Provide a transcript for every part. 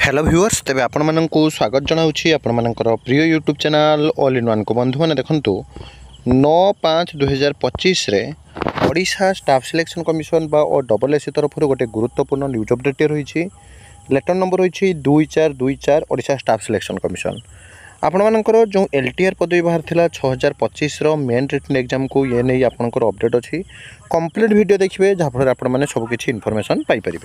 Hello viewers तेज आपण मानक स्वागत जनाऊँगी आपर प्रिय YouTube channel all in one को बंधु मैंने देखु 9/5/2025 Odisha staff selection commission double SC तरफ गोटे गुरुत्वपूर्ण न्यूज अपडेट रही लेटर नंबर रही 2424 ओडिशा स्टाफ सिलेक्शन कमिशन आपण मानकर जो एलटीआर पदवी बाहर थिला 6025 मेन रिटन एग्जाम को ये नहीं आपंकर अपडेट अच्छी कंप्लीट वीडियो देखिए जहाँफल आप सबकि इनफॉरमेशन पाइपर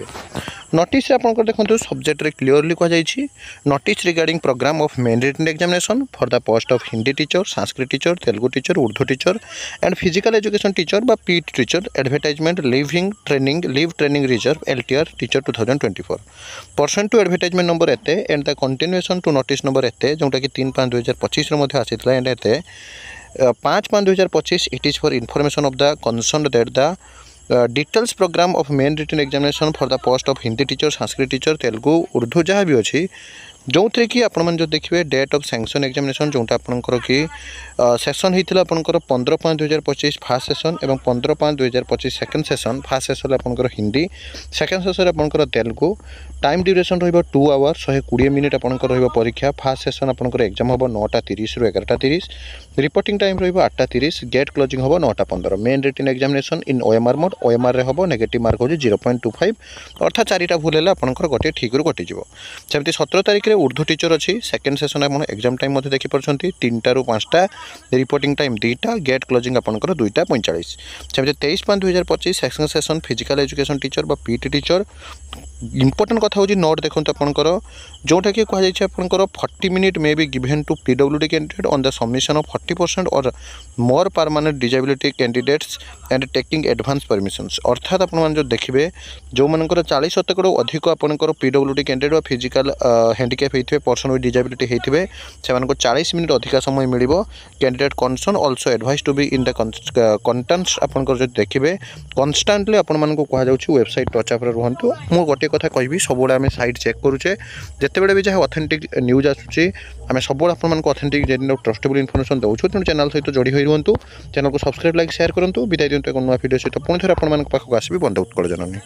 नोटिस आपंकर देखो सब्जेक्ट क्लीयरली कहुई notice regarding programme of main written examination for the post of Hindi teacher Sanskrit teacher Telugu teacher Urdu teacher and physical education teacher बा PT teacher advertisement leave training reserve LTR teacher 2024 percent two advertisement number एते and the continuation to notice number एते जोटा कि 3/5/2025 आसी and एते 5/5/2025 it is for information of the concern that the details programme of main written examination for the post of Hindi teacher Sanskrit teacher Telugu Urdu जहाँ भी अच्छी जो थे कि आपण जो देखिए डेट ऑफ सैंक्शन एग्जामिनेशन जोटा आपंकर कि सेसन होता आपंकर 15/5/2025 फास्ट सेसन और 15/5/2025 सेकेंड सेसन फास्ट सेसन आपंकर हिंदी सेकेंड सेसन आपंकर तेलुगु टाइम ड्यूरेशन रही 2 आवर्स 120 मिनिट आपंकर रही परीक्षा फास्ट सेसन आपंकर एग्जाम हम 9:30 ରୁ 11:30 रिपोर्टिंग टाइम रही 8:30 गेट क्लोजिंग हम 9:15 main written examination in OMR mode OMR रे हम नेगेटिव मार्क हो 0.25 अर्थात 4टा भूल है आपंकर गोटे ठीक रू कटिज सेमती 17 तारिख में उर्दू टीचर अच्छी सेकेंड सेसन आप एग्जाम टाइम देखिपुर 3टा ରୁ 5टा रिपोर्टिंग टाइम 2टा गेट क्लोजिंग आपंकर 2:45 सेमती 23/5/2025 second session physical education teacher बा पीटी टीचर इंपोर्टेंट कथा हूँ नोट देखो आपंकर जोटा कि कहकर 40 minute may be given to PWD candidate on the submission of 40% और more permanent disability candidates and taking advance permissions अर्थात आपन जो देखिए जो मानकर 40% अधिक आपंकर पीडब्ल्यूडी कैंडिडेट फिजिकल हैंडिकैप होते पर्सन विथ डिजेबिलिटी होते से 40 मिनिट अधिक समय मिल candidate concern also advise to be in the contents आपंकर जो देखिए कन्स्टांटली आपण कहु वेबसाइट टचअप रुहतु मु गोटे कथा कहि सब आम साइट चेक करुचे जिते भी जहाँ ऑथेंटिक न्यूज आसूँ आम सब आपको ऑथेंटिक ट्रस्टेबल इनफॉरमेशन दूसरे तेणु चैनल सहित जोड़ी हो रुहतु चैनल को सब्सक्राइब लाइक शेयर करूँ विदाय दिंतु एक नुआ वीडियो सहित पुणी थे आप पाखक आसबि बंद उत्कल जननी।